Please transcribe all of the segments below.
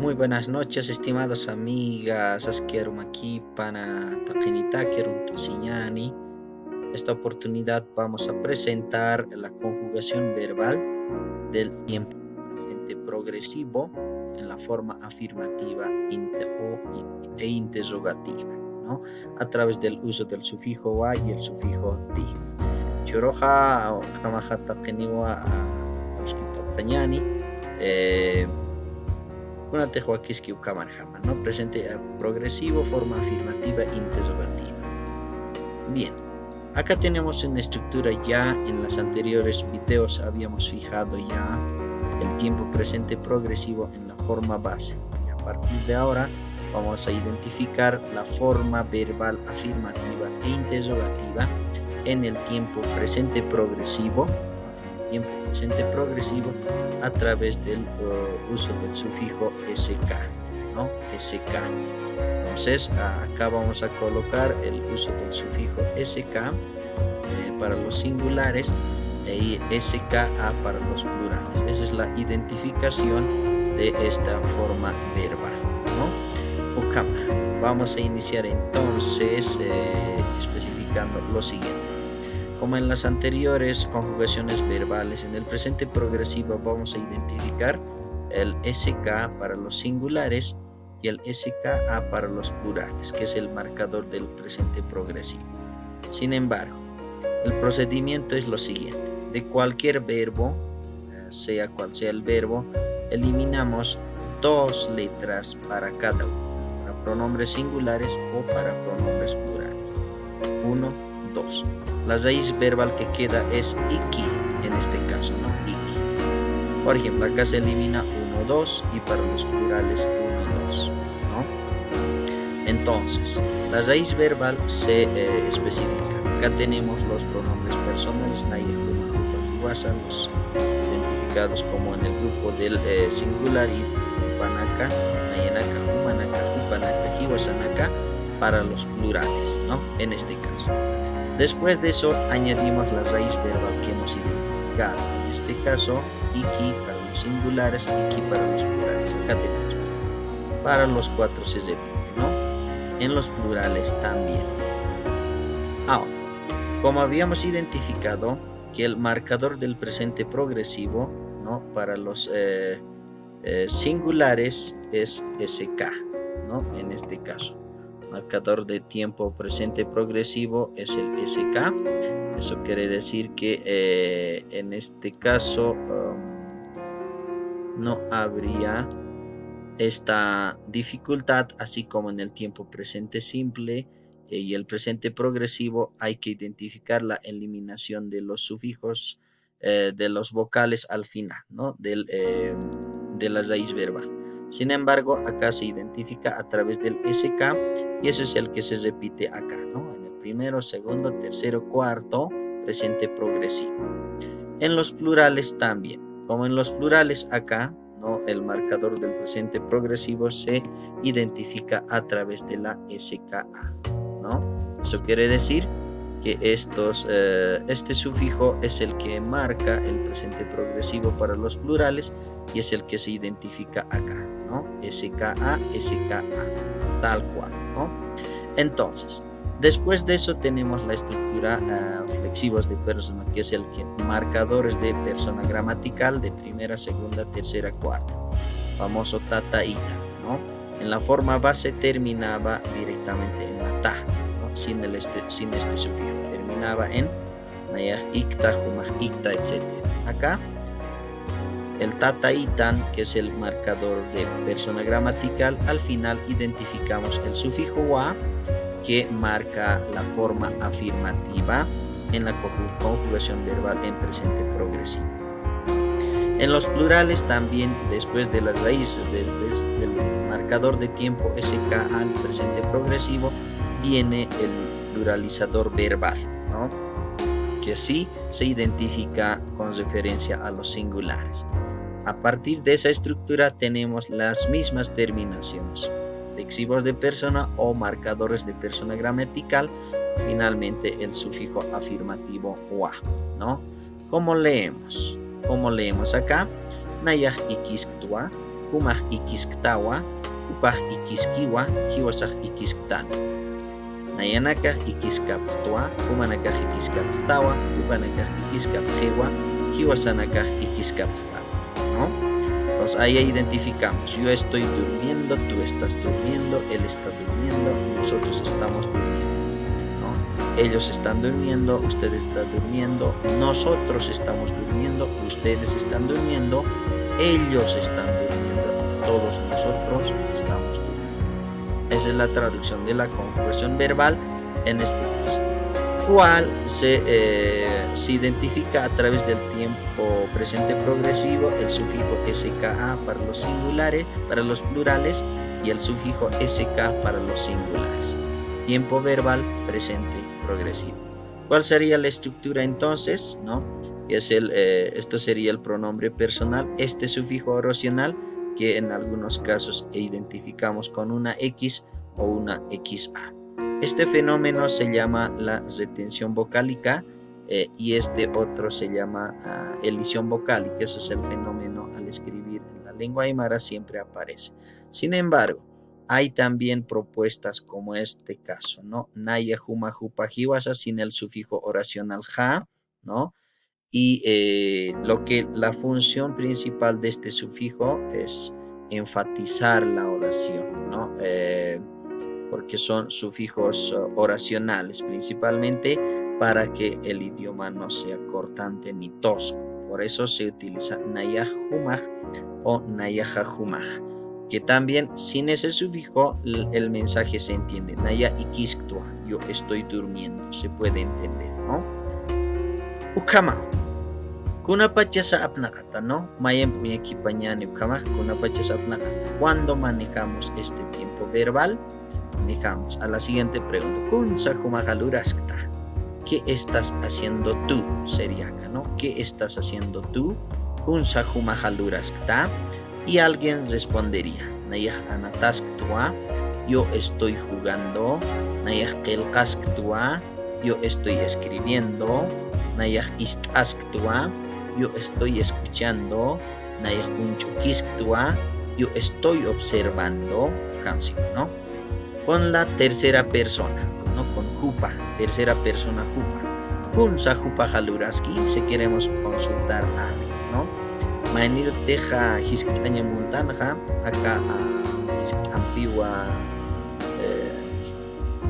Muy buenas noches, estimados amigas. Asquiero aquí para Taquinita, quiero Tosiñani. Esta oportunidad vamos a presentar la conjugación verbal del tiempo presente progresivo en la forma afirmativa e interrogativa, ¿no? A través del uso del sufijo wa y el sufijo ti. Choroja o kamajata keniwa a una tejoaquisqui ukamarjama, ¿no? Presente progresivo, forma afirmativa, interrogativa. Bien, acá tenemos una estructura ya. En los anteriores videos habíamos fijado ya el tiempo presente progresivo en la forma base. Y a partir de ahora vamos a identificar la forma verbal afirmativa e interrogativa en el tiempo presente progresivo. A través del uso del sufijo sk, ¿no? sk. Entonces acá vamos a colocar el uso del sufijo sk para los singulares y ska para los plurales. Esa es la identificación de esta forma verbal, ¿no? Vamos a iniciar entonces especificando lo siguiente. Como en las anteriores conjugaciones verbales, en el presente progresivo vamos a identificar el SK para los singulares y el SKA para los plurales, que es el marcador del presente progresivo. Sin embargo, el procedimiento es lo siguiente. De cualquier verbo, sea cual sea el verbo, eliminamos dos letras para cada uno, para pronombres singulares o para pronombres plurales. 1, 2. La raíz verbal que queda es iki, en este caso, ¿no? Iki. Por ejemplo, acá se elimina 1, 2 y para los plurales 1, 2, ¿no? Entonces, la raíz verbal se especifica. Acá tenemos los pronombres personales, los identificados como en el grupo del singular y upanaka, nayanaka, humanaka, upanaka, hiwasanaka, para los plurales, ¿no? En este caso. Después de eso añadimos la raíz verbal que hemos identificado. En este caso, iki para los singulares, iki para los plurales. Acá tenemos. Para los cuatro se repite, ¿no? En los plurales también. Ahora, como habíamos identificado que el marcador del presente progresivo, ¿no? Para los singulares es sk, ¿no? En este caso. Marcador de tiempo presente progresivo es el SK. Eso quiere decir que en este caso no habría esta dificultad, así como en el tiempo presente simple y el presente progresivo hay que identificar la eliminación de los sufijos de los vocales al final, ¿no? De la raíz verbal. Sin embargo, acá se identifica a través del SK y eso es el que se repite acá, ¿no? En el primero, segundo, tercero, cuarto, presente progresivo. En los plurales también. Como en los plurales acá, ¿no? El marcador del presente progresivo se identifica a través de la SKA, ¿no? Eso quiere decir que este sufijo es el que marca el presente progresivo para los plurales y es el que se identifica acá, ¿no? SKA, SKA, tal cual, ¿no? Entonces, después de eso tenemos la estructura flexivos de persona, que es el que marcadores de persona gramatical de primera, segunda, tercera, cuarta, famoso tata ita, ¿no? En la forma base terminaba directamente en la ta, ¿no? sin este sufijo, terminaba en nayaj ikta, humaj ikta, etc. Acá el tata itan, que es el marcador de persona gramatical, al final identificamos el sufijo wa, que marca la forma afirmativa en la conjugación verbal en presente progresivo. En los plurales también, después de las raíces, desde el marcador de tiempo SK al presente progresivo, viene el pluralizador verbal, ¿no? Que sí se identifica con referencia a los singulares. A partir de esa estructura tenemos las mismas terminaciones, flexivos de persona o marcadores de persona gramatical, finalmente el sufijo afirmativo wa, ¿no? ¿Cómo leemos? ¿Cómo leemos acá? Nayaj ikisktua, humaj ikisktawa, upaj ikiskiwa, hiwasaj ikisktan. Nayanakaj ikiskaptua, humanakaj ikiskaptawa, upanakaj ikiskapjewa, hiwasanakaj ikiskaptawa, ¿no? Entonces ahí identificamos, yo estoy durmiendo, tú estás durmiendo, él está durmiendo, nosotros estamos durmiendo, ¿no? Ellos están durmiendo, ustedes están durmiendo, nosotros estamos durmiendo, ustedes están durmiendo, ellos están durmiendo, todos nosotros estamos durmiendo. Esa es la traducción de la conjugación verbal en este caso. Cual se identifica a través del tiempo presente progresivo, el sufijo ska para los singulares, para los plurales, y el sufijo sk para los singulares. Tiempo verbal presente progresivo. ¿Cuál sería la estructura entonces? ¿No? Esto sería el pronombre personal, este sufijo oracional que en algunos casos identificamos con una X o una XA. Este fenómeno se llama la retención vocálica y este otro se llama elisión vocálica. Ese es el fenómeno al escribir en la lengua aymara, siempre aparece. Sin embargo, hay también propuestas como este caso, ¿no? Naya, juma, jupa, jiwasa, sin el sufijo oracional ja, ¿no? Y la función principal de este sufijo es enfatizar la oración, ¿no? Porque son sufijos oracionales, principalmente para que el idioma no sea cortante ni tosco. Por eso se utiliza nayaj humaj o nayajajumaj, que también sin ese sufijo el mensaje se entiende. Naya ikisktua, yo estoy durmiendo, se puede entender, ¿no? Ukama. Kunapachasa apnakata, ¿no? Mayen punya kipañani ukama, kunapachasa apnakata. ¿Cuándo manejamos este tiempo verbal? Manejamos a la siguiente pregunta. Kunsa humajalluraskta. ¿Qué estás haciendo tú? Sería acá, ¿no? ¿Qué estás haciendo tú? Kunsa humajalluraskta. Y alguien respondería. Nayaj anatasktua. Yo estoy jugando. Nayaj kelkasktua. Yo estoy escribiendo. Nayaj istasktua. Yo estoy escuchando. Nayaj unchukisktua. Yo estoy observando. ¿No? Con la tercera persona, ¿no? Con jupa, tercera persona jupa. Kunsa jupa jaluraski, si queremos consultar a alguien, ¿no? Manir teja hiskitaña montanja, acá antigua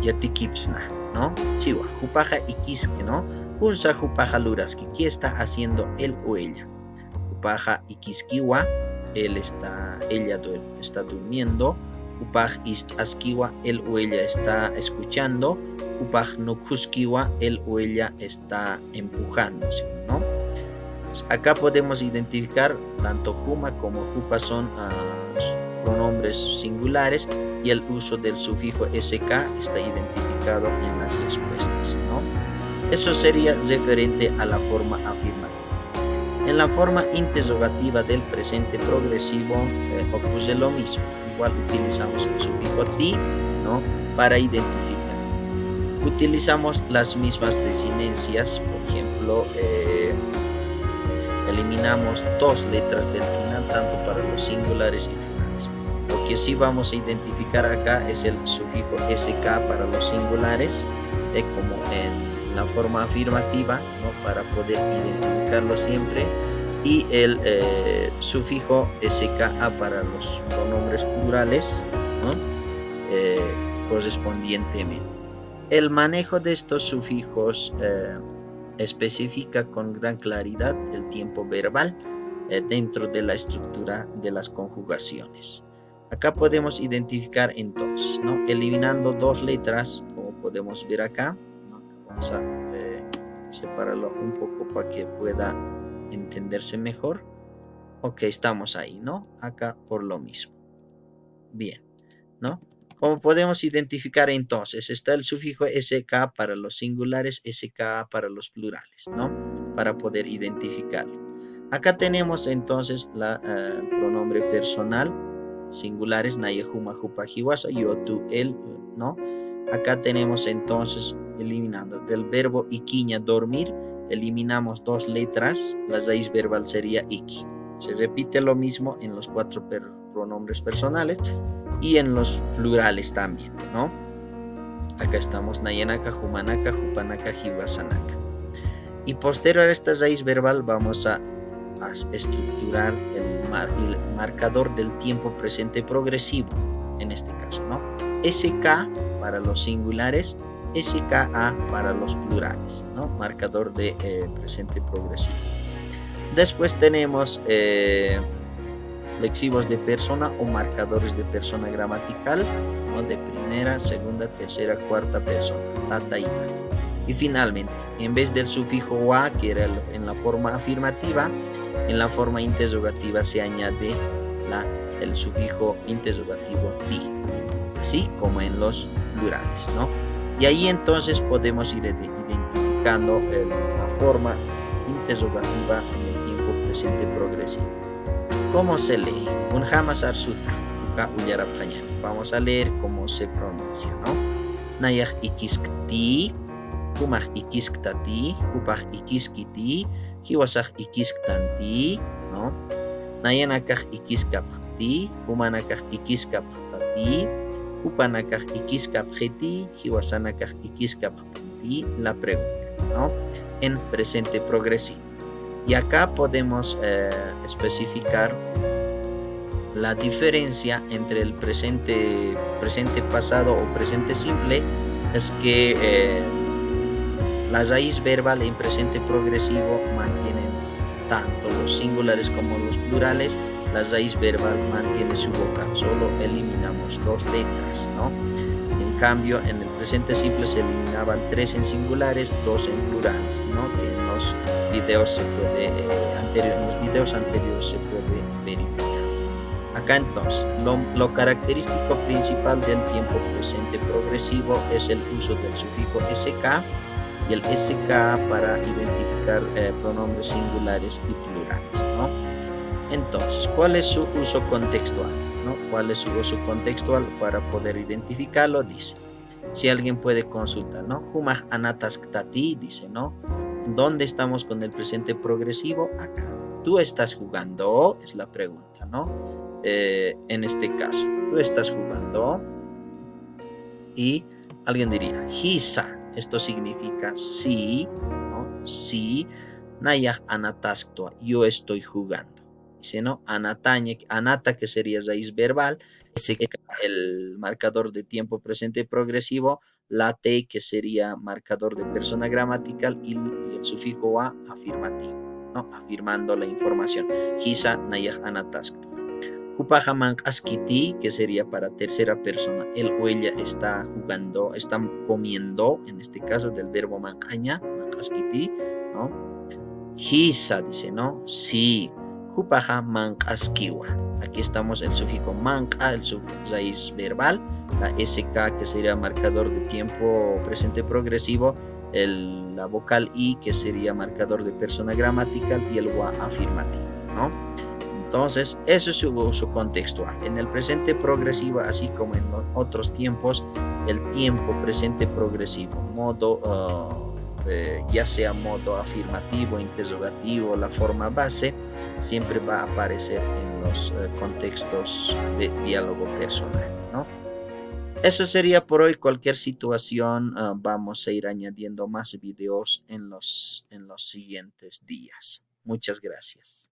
yatikipsna, ¿no? Chiwa, jupaja ikiske, ¿no? Kunsa jupa jaluraski, ¿qué está haciendo él o ella? Jupaja ikiskiwa, ella está durmiendo. Upaj istaskiwa, él o ella está escuchando. Upaj nukuskiwa, él o ella está empujando, ¿no? Entonces, acá podemos identificar tanto juma como jupa son pronombres singulares y el uso del sufijo sk está identificado en las respuestas, ¿no? Eso sería referente a la forma afirmativa. En la forma interrogativa del presente progresivo ocurre lo mismo. Igual utilizamos el sufijo ti, ¿no? Para identificar. Utilizamos las mismas desinencias, por ejemplo, eliminamos dos letras del final, tanto para los singulares y plurales. Lo que sí vamos a identificar acá es el sufijo sk para los singulares, como en la forma afirmativa, ¿no? Para poder identificarlo siempre. Y el sufijo ska para los pronombres plurales, ¿no? Correspondientemente. El manejo de estos sufijos especifica con gran claridad el tiempo verbal dentro de la estructura de las conjugaciones. Acá podemos identificar entonces, ¿no? Eliminando dos letras, como podemos ver acá, ¿no? Vamos a separarlo un poco para que pueda entenderse mejor. Ok, estamos ahí, ¿no? Acá por lo mismo. Bien, ¿no? Como podemos identificar entonces, está el sufijo sk para los singulares, sk para los plurales, ¿no? Para poder identificarlo. Acá tenemos entonces el pronombre personal, singulares, naya, juma, jupa, jiwasa, yo, tú, él, ¿no? Acá tenemos entonces, eliminando del verbo iquiña, dormir, eliminamos dos letras, la raíz verbal sería iki. Se repite lo mismo en los cuatro pronombres personales y en los plurales también, ¿no? Acá estamos nayanaka, humanaka, hupanaka, hiwasanaka. Y posterior a esta raíz verbal vamos a estructurar el marcador del tiempo presente progresivo, en este caso, ¿no? SK para los singulares, SKA para los plurales, ¿no? Marcador de presente progresivo. Después tenemos flexivos de persona o marcadores de persona gramatical, ¿no? De primera, segunda, tercera, cuarta persona, tata y ta. Y finalmente, en vez del sufijo wa, que era en la forma afirmativa, en la forma interrogativa se añade el sufijo interrogativo ti, así como en los plurales, ¿no? Y ahí entonces podemos ir identificando la forma interrogativa en el tiempo presente progresivo. ¿Cómo se lee? Un jamas arsuta, vamos a leer cómo se pronuncia, ¿no? Nayah ikiskti, humah ikiskti, hupah ikiskiti, hiwasah ikisktanti, ¿no? Nayanakah ikiskapti, humanakah ikiskaptati, hupanakah ikiskapjeti, hiwasanakah ikiskaptanti. La pregunta, ¿no? En presente progresivo. Y acá podemos especificar la diferencia entre el presente pasado o presente simple, es que la raíz verbal en presente progresivo mantienen tanto los singulares como los plurales. La raíz verbal mantiene su vocal, solo eliminamos 2 letras, ¿no? En cambio, en el presente simple se eliminaban 3 en singulares, 2 en plurales, ¿no? Que en los videos anteriores se puede verificar. Acá entonces, lo característico principal del tiempo presente progresivo es el uso del sufijo SK y el SK para identificar pronombres singulares y plurales, ¿no? Entonces, ¿cuál es su uso contextual? ¿No? ¿Cuál es su uso contextual para poder identificarlo? Dice, si alguien puede consultar, ¿no? Humah anatasktati, dice, ¿no? ¿Dónde estamos con el presente progresivo? Acá. ¿Tú estás jugando? Es la pregunta, ¿no? En este caso, ¿tú estás jugando? Y alguien diría, hisa, esto significa sí, ¿no? Sí, nayah anatasktua, yo estoy jugando. Dice, ¿no? Anataña, anata, que sería raíz verbal, el marcador de tiempo presente progresivo, la T, que sería marcador de persona gramatical, y el sufijo a afirmativo, ¿no? Afirmando la información. Hisa, nayah anatasktua. Hupaja mankaskiti, que sería para tercera persona. Él o ella está jugando, están comiendo, en este caso del verbo mancaña, mankaskiti, ¿no? Hisa, dice, ¿no? Sí. Hupaja mankaskiwa. Aquí estamos el sufijo manca, el raíz verbal, la SK, que sería marcador de tiempo presente progresivo, la vocal I, que sería marcador de persona gramatical, y el wa afirmativo, ¿no? Entonces, eso es su uso contextual. En el presente progresivo, así como en otros tiempos, el tiempo presente progresivo, modo, ya sea modo afirmativo, interrogativo, la forma base, siempre va a aparecer en los contextos de diálogo personal, ¿no? Eso sería por hoy. Cualquier situación, vamos a ir añadiendo más videos en los siguientes días. Muchas gracias.